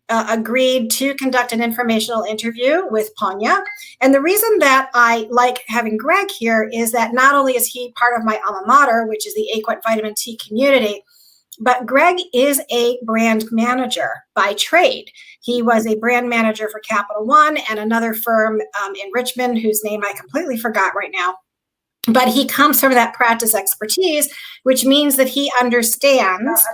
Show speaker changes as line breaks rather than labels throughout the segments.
agreed to conduct an informational interview with Ponja. And the reason that I like having Greg here is that not only is he part of my alma mater, which is the Aquant Vitamin T community, but Greg is a brand manager by trade. He was a brand manager for Capital One and another firm in Richmond, whose name I completely forgot right now. But he comes from that practice expertise, which means that he understands.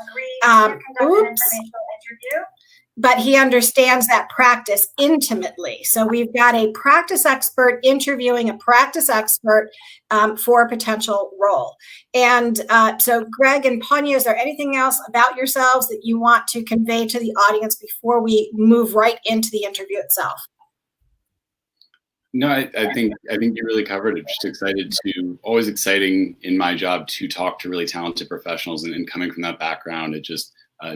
But he understands that practice intimately. So we've got a practice expert interviewing a practice expert for a potential role. And so Greg and Ponja, is there anything else about yourselves that you want to convey to the audience before we move right into the interview itself?
No, I think you really covered it. Just always exciting in my job to talk to really talented professionals, and coming from that background, it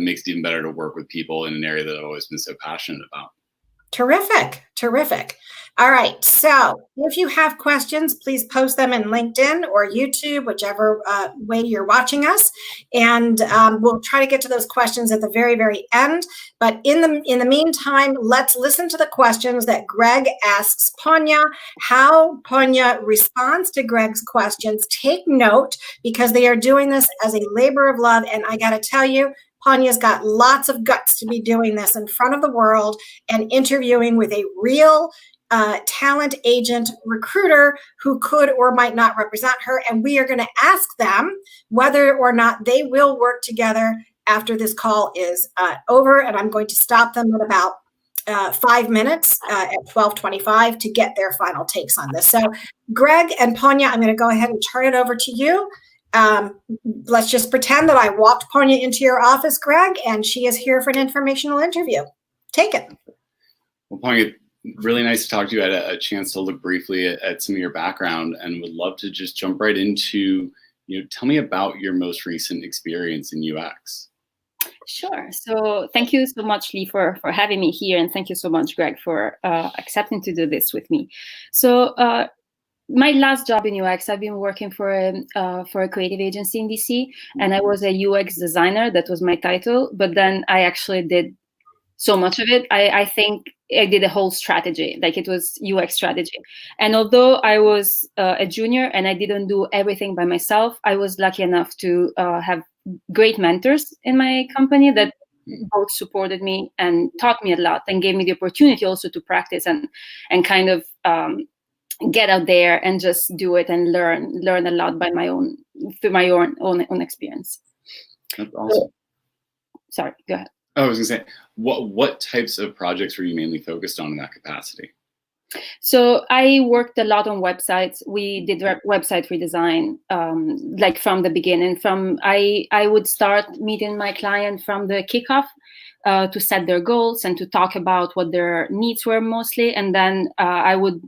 makes it even better to work with people in an area that I've always been so passionate about.
Terrific. All right. So if you have questions, please post them in LinkedIn or YouTube, whichever way you're watching us. And we'll try to get to those questions at the very, very end. But in the meantime, let's listen to the questions that Greg asks Ponja, how Ponja responds to Greg's questions. Take note, because they are doing this as a labor of love. And I got to tell you, Ponja's got lots of guts to be doing this in front of the world and interviewing with a real talent agent recruiter who could or might not represent her. And we are going to ask them whether or not they will work together after this call is over. And I'm going to stop them at about 5 minutes at 12:25 to get their final takes on this. So Greg and Ponja, I'm going to go ahead and turn it over to you. Let's just pretend that I walked Ponja into your office, Greg, and she is here for an informational interview. Take it.
Well, Ponja, really nice to talk to you. I had a chance to look briefly at some of your background, and would love to just jump right into, tell me about your most recent experience in UX.
Sure. So thank you so much, Lee, for having me here. And thank you so much, Greg, for accepting to do this with me. So my last job in UX, I've been working for a creative agency in DC, and I was a UX designer. That was my title. But then I actually did so much of it. I think I did a whole strategy, like it was UX strategy. And although I was a junior and I didn't do everything by myself, I was lucky enough to have great mentors in my company that both supported me and taught me a lot, and gave me the opportunity also to practice and kind of get out there and just do it and learn a lot by through my own experience.
That's awesome.
Sorry, go ahead.
I was gonna say, what types of projects were you mainly focused on in that capacity?
So I worked a lot on websites. We did website redesign, like from the beginning. I would start meeting my client from the kickoff to set their goals and to talk about what their needs were mostly, and then I would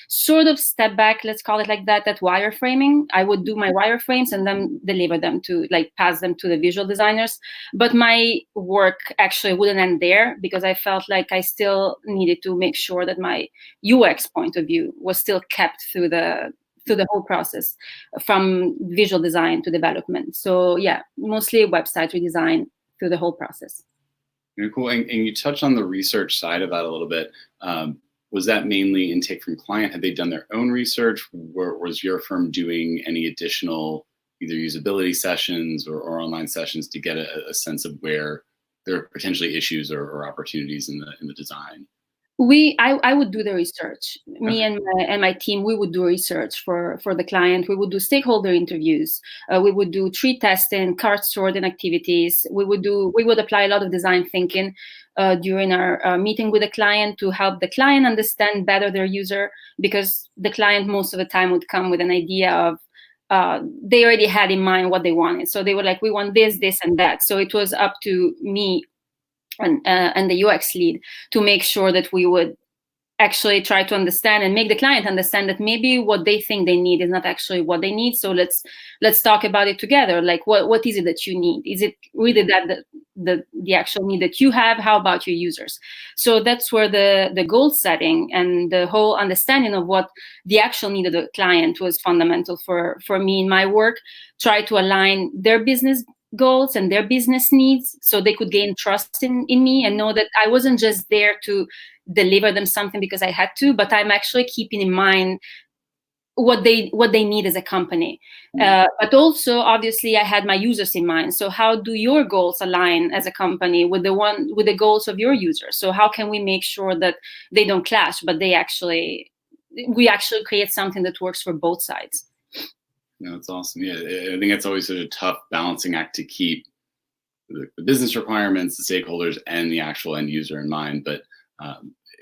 sort of step back, let's call it like that, at wireframing. I would do my wireframes and then deliver them pass them to the visual designers. But my work actually wouldn't end there, because I felt like I still needed to make sure that my UX point of view was still kept through the whole process, from visual design to development. So yeah, mostly website redesign through the whole process.
Very cool. And you touched on the research side of that a little bit. Was that mainly intake from client? Had they done their own research? Was your firm doing any additional either usability sessions or online sessions to get a sense of where there are potentially issues or opportunities in the design?
I would do the research. Me and my team, we would do research for the client. We would do stakeholder interviews. We would do tree testing, cart sorting activities. We would apply a lot of design thinking during our meeting with the client to help the client understand better their user, because the client most of the time would come with an idea of they already had in mind what they wanted. So they were like, we want this, this, and that. So it was up to me and the UX lead to make sure that we would actually try to understand and make the client understand that maybe what they think they need is not actually what they need. So let's talk about it together. Like, what is it that you need? Is it really that the actual need that you have? How about your users? So that's where the goal setting and the whole understanding of what the actual need of the client was fundamental for me in my work. Try to align their business goals and their business needs, so they could gain trust in me and know that I wasn't just there to deliver them something because I had to, but I'm actually keeping in mind what they need as a company. But also, obviously, I had my users in mind. So how do your goals align as a company with the goals of your users? So how can we make sure that they don't clash, but we actually create something that works for both sides?
No, that's awesome. Yeah, I think it's always such a tough balancing act to keep the business requirements, the stakeholders, and the actual end user in mind. But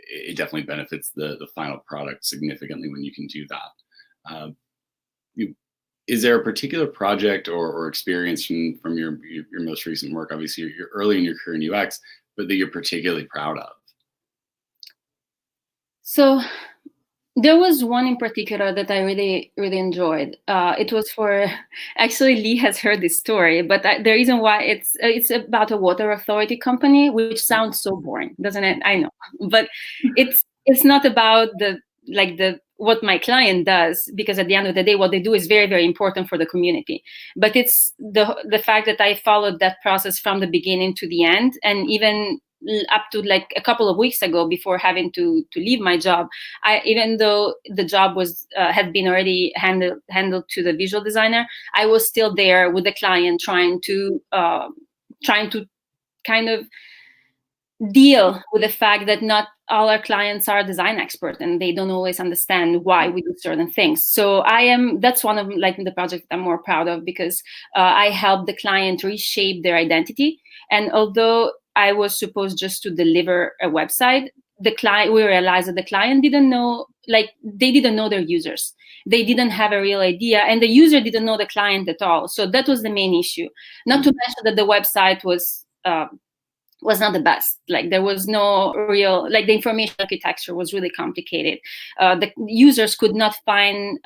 it definitely benefits the final product significantly when you can do that. Is there a particular project or experience from your most recent work? Obviously, you're early in your career in UX, but that you're particularly proud of?
So there was one in particular that I really, really enjoyed. It was for, actually Lee has heard this story, but the reason why it's about a water authority company, which sounds so boring, doesn't it? I know, but it's not about what my client does, because at the end of the day, what they do is very, very important for the community. But it's the fact that I followed that process from the beginning to the end, and even up to like a couple of weeks ago, before having to leave my job, even though the job was had been already handled to the visual designer, I was still there with the client, trying to kind of deal with the fact that not all our clients are design experts and they don't always understand why we do certain things. So that's one of the projects I'm more proud of, because I helped the client reshape their identity. And although I was supposed just to deliver a website, we realized that the client didn't know, they didn't know their users. They didn't have a real idea, and the user didn't know the client at all. So that was the main issue. Not to mention that the website was not the best. There was no real, the information architecture was really complicated. The users could not find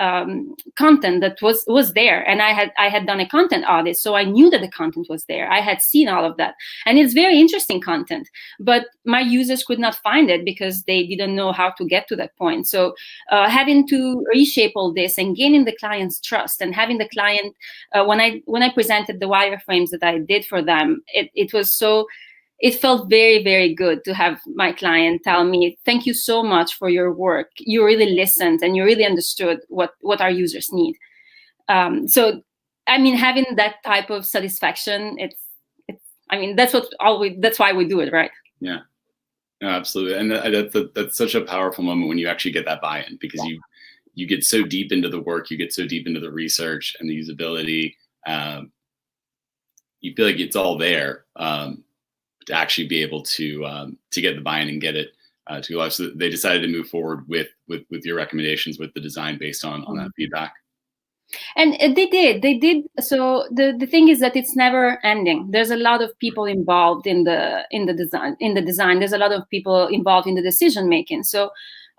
content that was there. And I had done a content audit, so I knew that the content was there. I had seen all of that. And it's very interesting content, but my users could not find it because they didn't know how to get to that point. So having to reshape all this and gaining the client's trust, and having the client, when I presented the wireframes that I did for them, it felt very, very good to have my client tell me, "Thank you so much for your work. You really listened and you really understood what our users need." So, having that type of satisfaction, that's why we do it, right?
Yeah, no, absolutely. And that's such a powerful moment when you actually get that buy-in, because you get so deep into the work, you get so deep into the research and the usability. You feel like it's all there. To actually be able to get the buy-in and get it to go live. So they decided to move forward with your recommendations, with the design based on that feedback.
And they did. So the thing is that it's never ending. There's a lot of people involved in the design. There's a lot of people involved in the decision making. So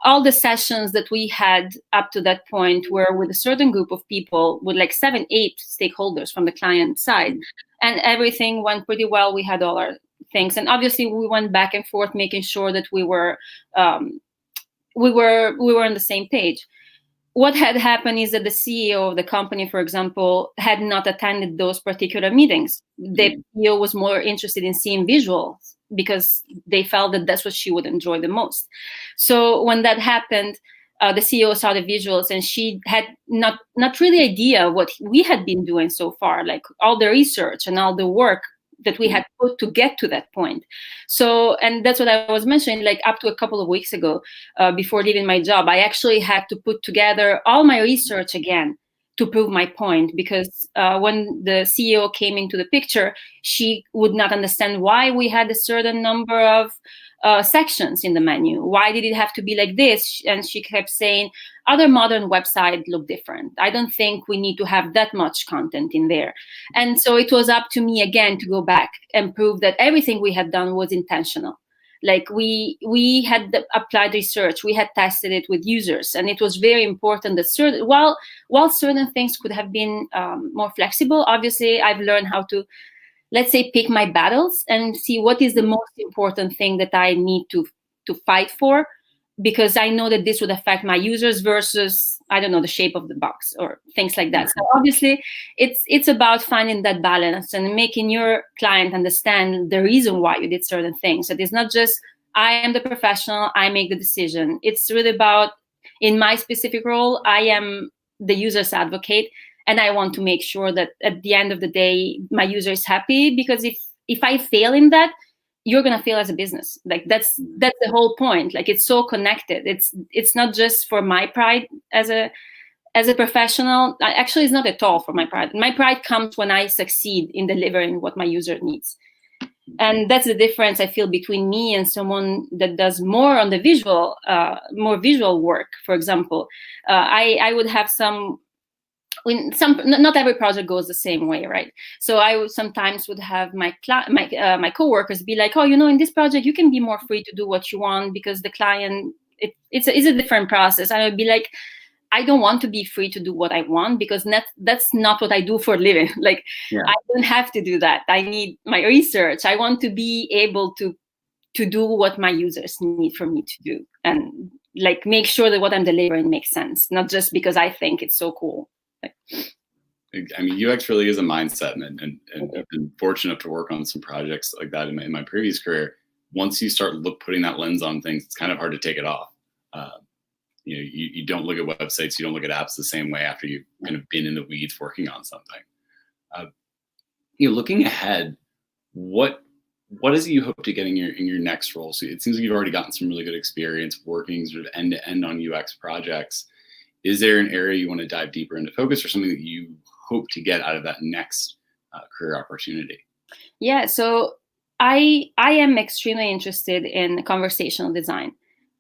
all the sessions that we had up to that point were with a certain group of people, with 7, 8 stakeholders from the client side, and everything went pretty well. We had all our things, and obviously we went back and forth, making sure that we were on the same page. What had happened is that the CEO of the company, for example, had not attended those particular meetings. The CEO was more interested in seeing visuals because they felt that that's what she would enjoy the most. So when that happened, the CEO saw the visuals, and she had not really idea what we had been doing so far, all the research and all the work that we had put to get to that point. So, and that's what I was mentioning, up to a couple of weeks ago, before leaving my job, I actually had to put together all my research again to prove my point, because when the CEO came into the picture, she would not understand why we had a certain number of sections in the menu. Why did it have to be like this? And she kept saying, other modern websites look different. I don't think we need to have that much content in there. And so it was up to me again to go back and prove that everything we had done was intentional. We had applied research, we had tested it with users, and it was very important that while certain things could have been more flexible, obviously I've learned how to, let's say, pick my battles and see what is the most important thing that I need to fight for, because I know that this would affect my users versus I don't know, the shape of the box or things like that. So obviously it's about finding that balance and making your client understand the reason why you did certain things. So it's not just, I am the professional, I make the decision. It's really about, in my specific role, I am the user's advocate, and I want to make sure that at the end of the day, my user is happy, because if I fail in that, you're gonna fail as a business. Like that's the whole point. Like it's so connected. It's not just for my pride as a professional. Actually, it's not at all for my pride. My pride comes when I succeed in delivering what my user needs. And that's the difference I feel between me and someone that does more on the visual, more visual work. For example, I would have not every project goes the same way, right? So I would sometimes have my coworkers be like, oh, in this project you can be more free to do what you want because the client, it's a different process. I would be like, I don't want to be free to do what I want, because that's not what I do for a living. Like, yeah. I don't have to do that. I need my research. I want to be able to do what my users need for me to do, and like make sure that what I'm delivering makes sense, not just because I think it's so cool.
I mean, UX really is a mindset, and I've been fortunate enough to work on some projects like that in my previous career. Once you start putting that lens on things, it's kind of hard to take it off. You don't look at websites, you don't look at apps the same way after you've kind of been in the weeds working on something. Looking ahead, what is it you hope to get in your next role? So it seems like you've already gotten some really good experience working sort of end to end on UX projects. Is there an area you want to dive deeper into focus, or something that you hope to get out of that next career opportunity?
Yeah, so I am extremely interested in conversational design.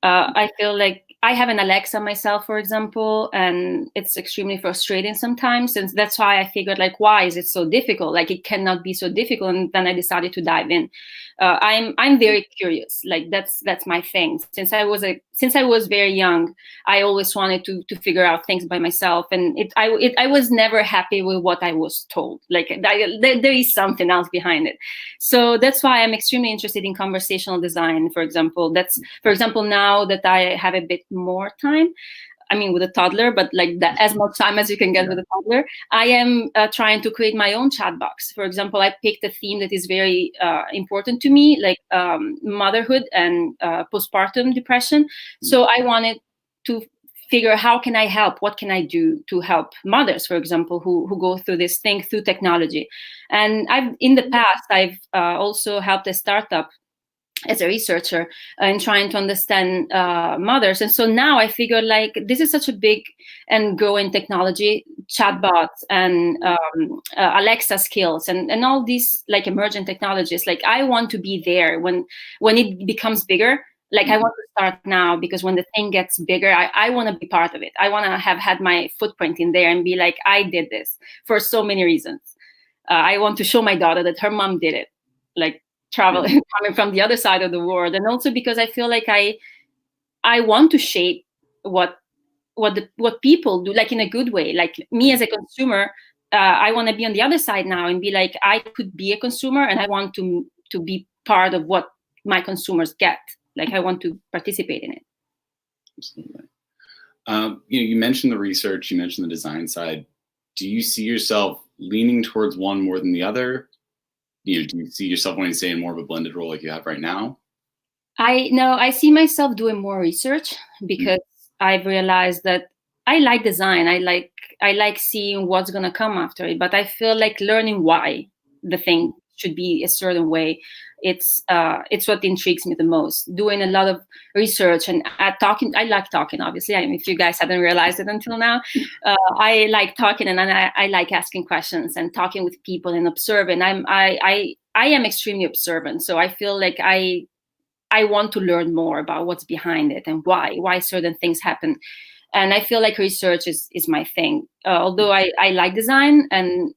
I feel like I have an Alexa myself, for example, and it's extremely frustrating sometimes. And that's why I figured, like, why is it so difficult? Like, it cannot be so difficult. And then I decided to dive in. I'm very curious. Like, that's my thing. Since I was very young, I always wanted to figure out things by myself. And I was never happy with what I was told. Like, there is something else behind it. So that's why I'm extremely interested in conversational design, for example. Now that I have a bit more time, I mean, with a toddler, but like that, as much time as you can get with a toddler, I am trying to create my own chat box. For example, I picked a theme that is very important to me, like motherhood and postpartum depression. So I wanted to figure, how can I help? What can I do to help mothers, for example, who go through this thing through technology? And in the past, I've also helped a startup as a researcher in trying to understand mothers. And so now I figure, like, this is such a big and growing technology, chatbots and Alexa skills and all these like emerging technologies. Like, I want to be there when it becomes bigger. Like, I want to start now, because when the thing gets bigger, I want to be part of it. I want to have had my footprint in there and be like, I did this for so many reasons. I want to show my daughter that her mom did it. Like, traveling, coming from the other side of the world, and also because I feel like I want to shape what people do, like in a good way. Like, me as a consumer, I want to be on the other side now and be like, I could be a consumer, and I want to be part of what my consumers get. Like, I want to participate in it.
Absolutely. You mentioned the research, you mentioned the design side. Do you see yourself leaning towards one more than the other? Do you see yourself wanting to stay in more of a blended role like you have right now?
I see myself doing more research, because I've realized that I like design. I like seeing what's going to come after it, but I feel like learning why the thing should be a certain way. It's what intrigues me the most. Doing a lot of research and talking. I like talking, obviously. I mean, if you guys haven't realized it until now, I like talking, and I like asking questions and talking with people and observing. I am extremely observant, so I feel like I want to learn more about what's behind it and why certain things happen. And I feel like research is my thing. Although I like design, and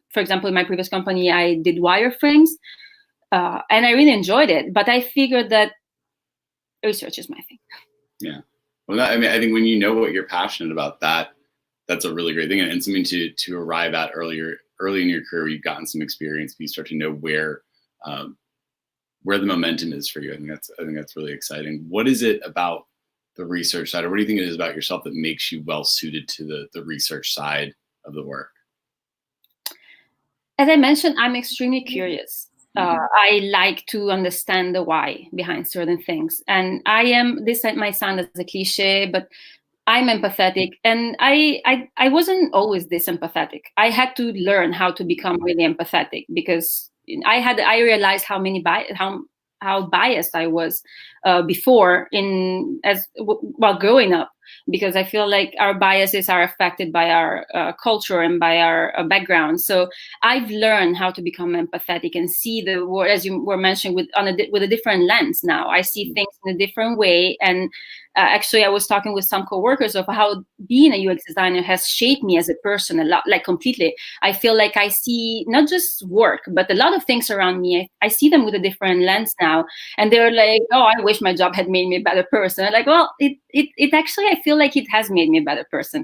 for example, in my previous company, I did wireframes, and I really enjoyed it. But I figured that research is my thing.
Yeah. Well, I think when you know what you're passionate about, that's a really great thing, and something to arrive at early in your career. You've gotten some experience, but you start to know where the momentum is for you. I think that's really exciting. What is it about the research side, or what do you think it is about yourself that makes you well suited to the research side of the work?
As I mentioned, I'm extremely curious. I like to understand the why behind certain things. And I am, this might sound as a cliche, but I'm empathetic. And I wasn't always this empathetic. I had to learn how to become really empathetic, because I realized how biased I was before while growing up, because I feel like our biases are affected by our culture and by our background. So I've learned how to become empathetic and see the world, as you were mentioning, with a different lens now. I see things in a different way. And actually, I was talking with some coworkers of how being a UX designer has shaped me as a person a lot, like completely. I feel like I see not just work, but a lot of things around me. I see them with a different lens now. And they're like, oh, I wish my job had made me a better person. I'm like, well, it actually, I feel like it has made me a better person.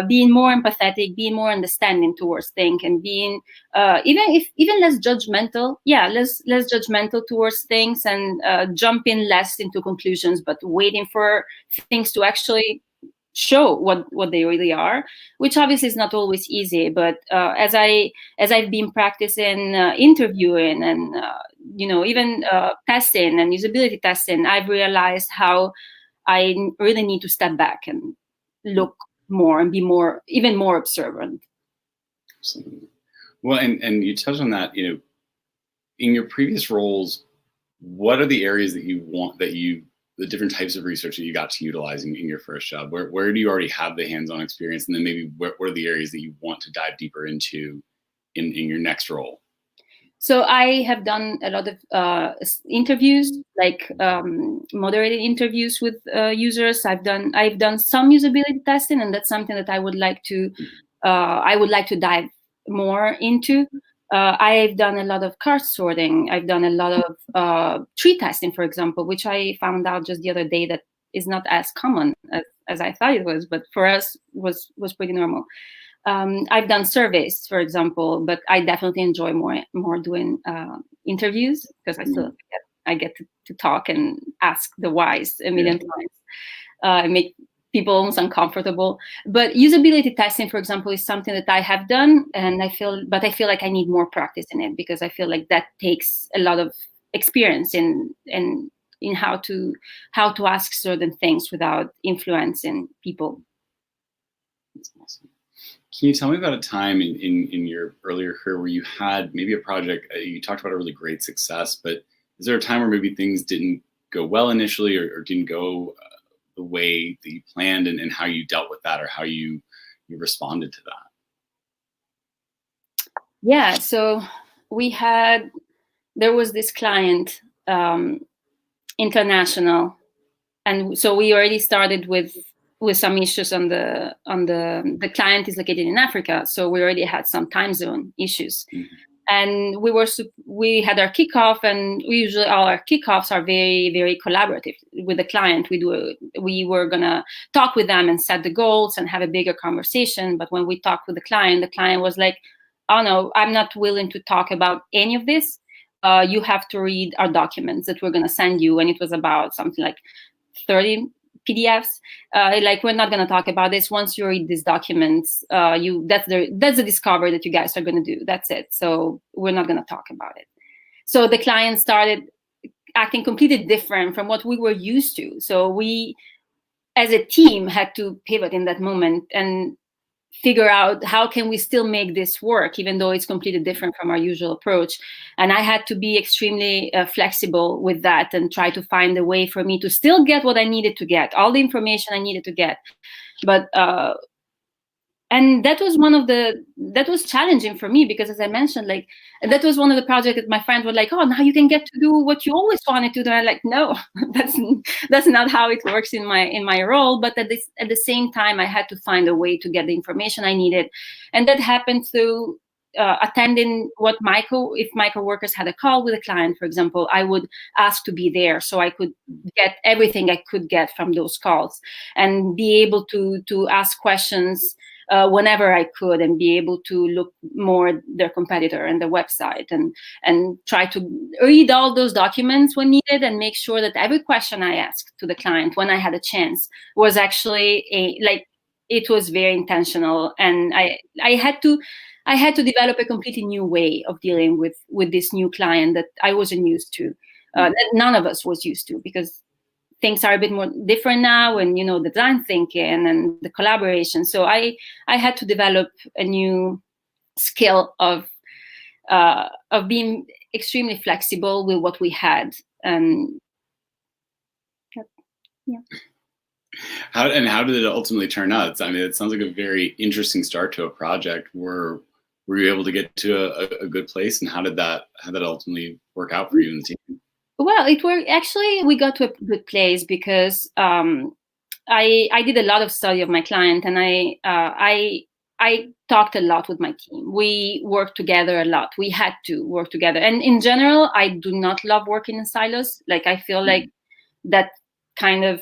Being more empathetic, being more understanding towards things, and being even less judgmental. Yeah, less judgmental towards things, and jumping less into conclusions, but waiting for things to actually show what they really are, which obviously is not always easy. But as I've been practicing interviewing and even testing and usability testing, I've realized how I really need to step back and look more and be even more observant.
Absolutely. Well, and you touched on that, in your previous roles, what are the areas that you want, the different types of research that you got to utilize in your first job? Where do you already have the hands-on experience? And then maybe what are the areas that you want to dive deeper into in your next role?
So I have done a lot of interviews, like moderated interviews with users. I've done some usability testing, and that's something that I would like to dive more into. I've done a lot of cart sorting. I've done a lot of tree testing, for example, which I found out just the other day that is not as common as I thought it was, but for us was pretty normal. I've done surveys, for example, but I definitely enjoy more doing interviews, because I get to talk and ask the whys a million times, and make people almost uncomfortable. But usability testing, for example, is something that I have done, and I feel like I need more practice in it, because I feel like that takes a lot of experience in how to ask certain things without influencing people.
That's awesome. Can you tell me about a time in your earlier career where you had maybe a project, you talked about a really great success, but is there a time where maybe things didn't go well initially, or didn't go the way that you planned, and how you dealt with that, or how you responded to that?
Yeah, so there was this client, international, and so we already started with some issues on the client is located in Africa, so we already had some time zone issues. Mm-hmm. And we had our kickoff, and usually all our kickoffs are very, very collaborative with the client. We were gonna talk with them and set the goals and have a bigger conversation. But when we talked with the client was like, "Oh no, I'm not willing to talk about any of this. You have to read our documents that we're gonna send you." And it was about something like 30 PDFs. Like, we're not going to talk about this. Once you read these documents, that's the discovery that you guys are going to do. That's it. So we're not going to talk about it. So the client started acting completely different from what we were used to. So we, as a team, had to pivot in that moment and figure out how can we still make this work, even though it's completely different from our usual approach. And I had to be extremely flexible with that, and try to find a way for me to still get what I needed to get, all the information I needed to get. But and that was challenging for me, because, as I mentioned, like, that was one of the projects that my friends were like, "Oh, now you can get to do what you always wanted to do." And I'm like, no, that's not how it works in my role. But at the same time, I had to find a way to get the information I needed, and that happened through attending if my coworkers had a call with a client, for example. I would ask to be there so I could get everything I could get from those calls, and be able to ask questions whenever I could, and be able to look more at their competitor and the website, and try to read all those documents when needed, and make sure that every question I asked to the client when I had a chance was actually it was very intentional. And I had to develop a completely new way of dealing with this new client that I wasn't used to, that none of us was used to, because things are a bit more different now, and the design thinking and the collaboration. So I had to develop a new skill of being extremely flexible with what we had. And yeah.
How did it ultimately turn out? I mean, it sounds like a very interesting start to a project. Were you able to get to a good place, and how did that ultimately work out for you and the team?
Well, it worked. Actually, we got to a good place because I did a lot of study of my client, and I talked a lot with my team. We worked together a lot. We had to work together. And in general, I do not love working in silos. Like, I feel like that kind of,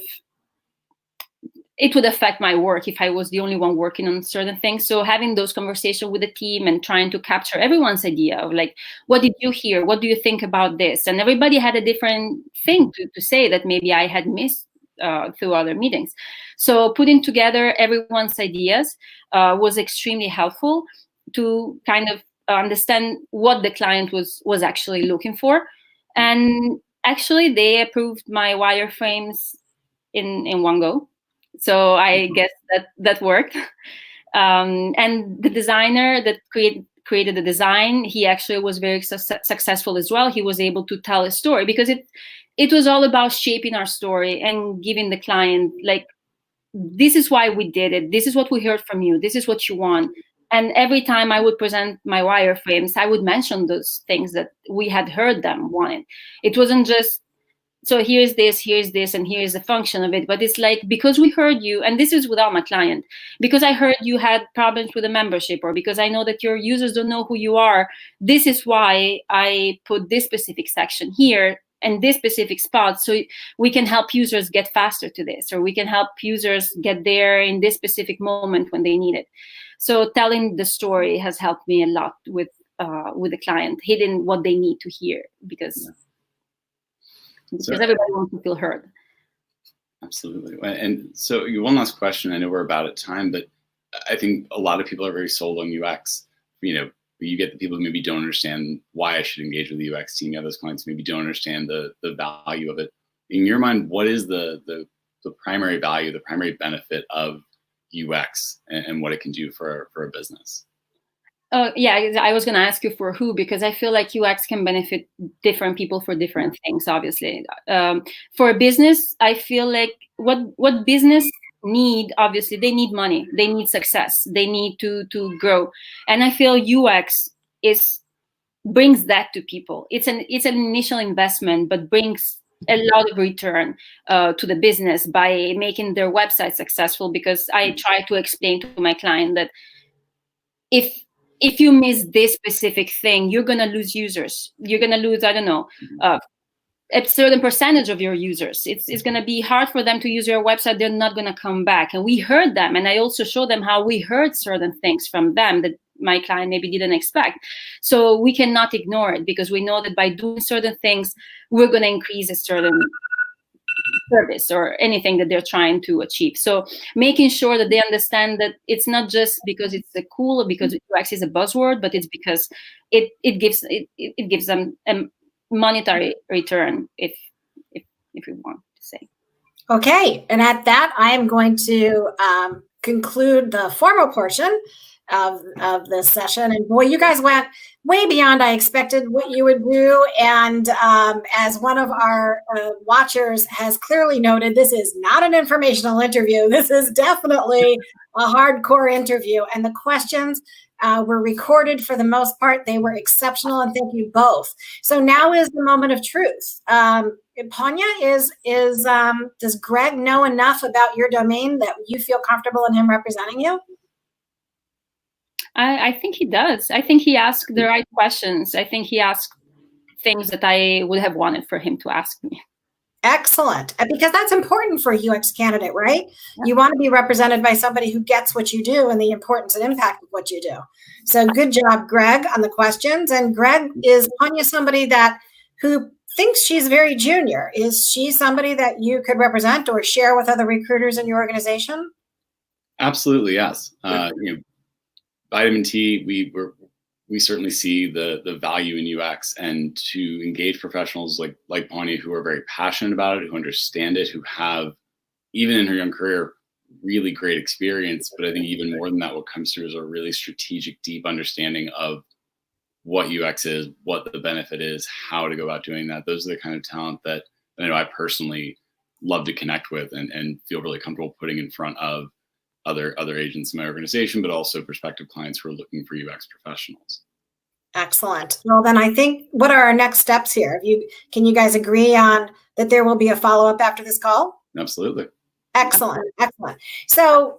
it would affect my work if I was the only one working on certain things. So having those conversations with the team and trying to capture everyone's idea of like, what did you hear? What do you think about this? And everybody had a different thing to say that maybe I had missed through other meetings. So putting together everyone's ideas was extremely helpful to kind of understand what the client was actually looking for. And actually, they approved my wireframes in one go. So I guess that worked. And the designer that created the design, he actually was very successful as well. He was able to tell a story, because it was all about shaping our story and giving the client, like, this is why we did it. This is what we heard from you. This is what you want. And every time I would present my wireframes, I would mention those things that we had heard them wanted. It wasn't just, so here's this, and here's the function of it. But it's like, because we heard you, and this is without my client, because I heard you had problems with the membership, or because I know that your users don't know who you are, this is why I put this specific section here and this specific spot, so we can help users get faster to this, or we can help users get there in this specific moment when they need it. So telling the story has helped me a lot with the client, hitting what they need to hear, because everybody wants to feel heard.
Absolutely. And so one last question. I know we're about at time, but I think a lot of people are very sold on UX. You get the people who maybe don't understand why I should engage with the UX team. You have those clients who maybe don't understand the value of it. In your mind, what is the primary value, the primary benefit of UX and what it can do for a business?
Yeah, I was going to ask you for who, because I feel like UX can benefit different people for different things, obviously. For a business, I feel like what business need, obviously, they need money, they need success, they need to grow. And I feel UX brings that to people. It's an initial investment, but brings a lot of return to the business by making their website successful, because I try to explain to my client that if you miss this specific thing, you're going to lose users. You're going to lose, I don't know, a certain percentage of your users. It's going to be hard for them to use your website. They're not going to come back. And we heard them. And I also show them how we heard certain things from them that my client maybe didn't expect. So we cannot ignore it, because we know that by doing certain things, we're going to increase a certain service or anything that they're trying to achieve. So making sure that they understand that it's not just because it's cool or because UX is a buzzword, but it's because it gives them a monetary return, if we want to say.
Okay, and at that, I am going to conclude the formal portion of this session. And boy, you guys went way beyond I expected what you would do. And as one of our watchers has clearly noted, this is not an informational interview. This is definitely a hardcore interview. And the questions were recorded for the most part. They were exceptional, and thank you both. So now is the moment of truth. Ponja, does Greg know enough about your domain that you feel comfortable in him representing you?
I think he does. I think he asked the right questions. I think he asked things that I would have wanted for him to ask me.
Excellent. Because that's important for a UX candidate, right? Yeah. You want to be represented by somebody who gets what you do and the importance and impact of what you do. So good job, Greg, on the questions. And Greg, is Ponja somebody who thinks she's very junior? Is she somebody that you could represent or share with other recruiters in your organization?
Absolutely, yes. Vitamin T, we certainly see the value in UX, and to engage professionals like Ponja who are very passionate about it, who understand it, who have, even in her young career, really great experience. But I think even more than that, what comes through is a really strategic, deep understanding of what UX is, what the benefit is, how to go about doing that. Those are the kind of talent that I know I personally love to connect with and feel really comfortable putting in front of other agents in my organization, but also prospective clients who are looking for UX professionals.
Excellent. Well, then I think, what are our next steps here? Can you guys agree on that there will be a follow-up after this call?
Absolutely.
Excellent. Excellent. So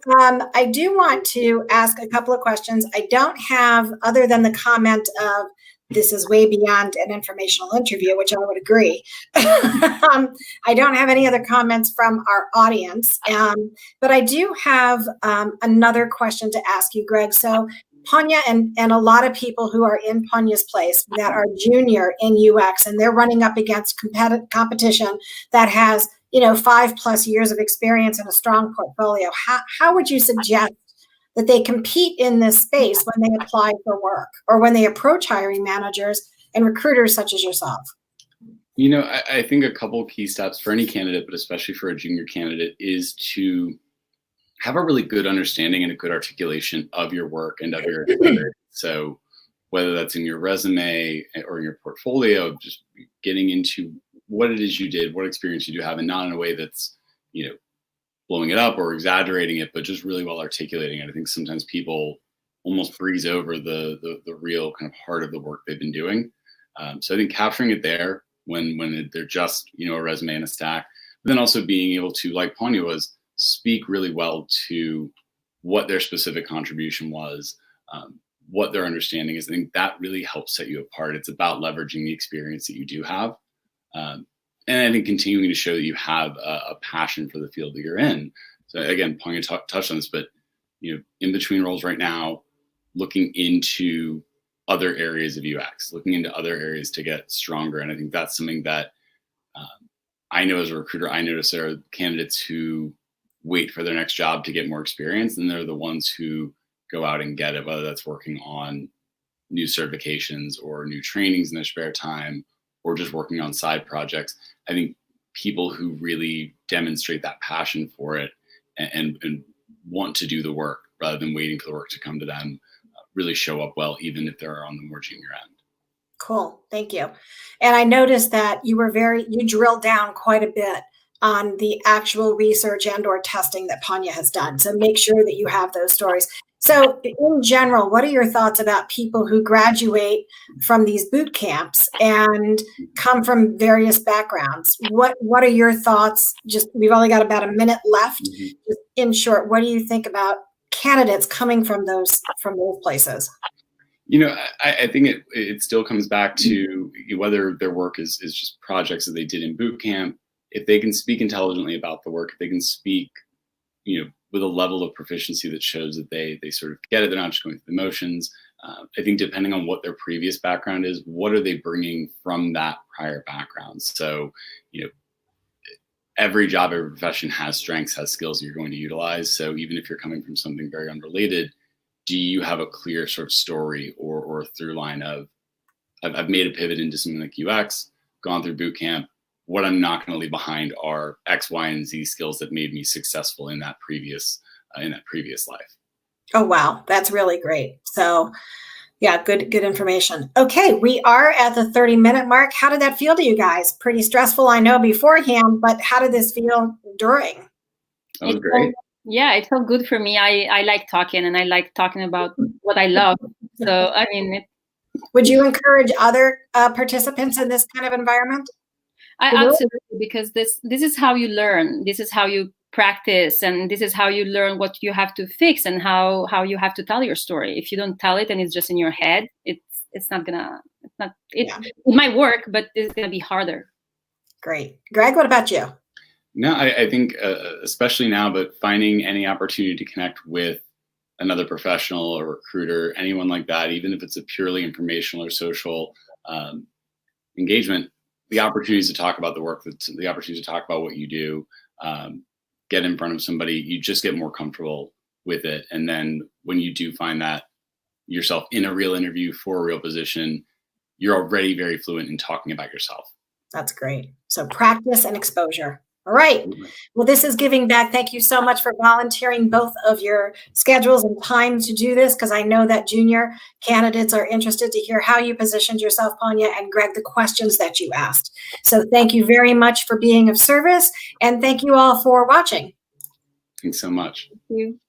I do want to ask a couple of questions. I don't have, other than the comment of, this is way beyond an informational interview, which I would agree. I don't have any other comments from our audience, but I do have another question to ask you, Greg. So Ponja and a lot of people who are in Ponja's place that are junior in UX, and they're running up against competition that has 5+ years of experience and a strong portfolio. How would you suggest that they compete in this space when they apply for work or when they approach hiring managers and recruiters such as yourself?
I think a couple of key steps for any candidate, but especially for a junior candidate, is to have a really good understanding and a good articulation of your work and of your experience. So whether that's in your resume or in your portfolio, just getting into what it is you did, what experience you do have, and not in a way that's, blowing it up or exaggerating it, but just really well articulating it. I think sometimes people almost breeze over the real kind of heart of the work they've been doing. So I think capturing it there when they're just, a resume and a stack, but then also being able to, like Ponja was, speak really well to what their specific contribution was, what their understanding is. I think that really helps set you apart. It's about leveraging the experience that you do have. And I think continuing to show that you have a passion for the field that you're in. So again, Ponja touched on this, but in between roles right now, looking into other areas of UX, looking into other areas to get stronger. And I think that's something that I know as a recruiter, I notice there are candidates who wait for their next job to get more experience, and they're the ones who go out and get it, whether that's working on new certifications or new trainings in their spare time, or just working on side projects. I think people who really demonstrate that passion for it and want to do the work rather than waiting for the work to come to them really show up well, even if they're on the more junior end.
Cool. Thank you. And I noticed that you drilled down quite a bit on the actual research and or testing that Ponja has done. So make sure that you have those stories. So in general, what are your thoughts about people who graduate from these boot camps and come from various backgrounds? What are your thoughts? Just, we've only got about a minute left. Mm-hmm. Just in short, what do you think about candidates coming from those places?
I think it still comes back to whether their work is just projects that they did in boot camp. If they can speak intelligently about the work, if they can speak, with a level of proficiency that shows that they sort of get it, they're not just going through the motions. I think depending on what their previous background is, what are they bringing from that prior background? So, every job, every profession has strengths, has skills that you're going to utilize. So even if you're coming from something very unrelated, do you have a clear sort of story or a through line of, I've made a pivot into something like UX, gone through boot camp. What I'm not going to leave behind are X, Y, and Z skills that made me successful in that previous life.
Oh, wow. That's really great. So yeah, good information. Okay. We are at the 30-minute mark. How did that feel to you guys? Pretty stressful, I know, beforehand, but how did this feel during?
That was great.
Yeah, it felt good for me. I like talking, and I like talking about what I love. So, I mean,
would you encourage other participants in this kind of environment?
Absolutely, because this is how you learn. This is how you practice, and this is how you learn what you have to fix and how you have to tell your story. If you don't tell it and it's just in your head, it might work, but it's gonna be harder.
Great. Greg, what about you?
No, I think especially now, but finding any opportunity to connect with another professional or recruiter, anyone like that, even if it's a purely informational or social engagement, the opportunities to talk about the work, the opportunities to talk about what you do, get in front of somebody, you just get more comfortable with it. And then when you do find that yourself in a real interview for a real position, you're already very fluent in talking about yourself.
That's great. So practice and exposure. All right. Well, this is Giving Back. Thank you so much for volunteering both of your schedules and time to do this, because I know that junior candidates are interested to hear how you positioned yourself, Ponja, and Greg, the questions that you asked. So thank you very much for being of service, and thank you all for watching.
Thanks so much.
Thank you.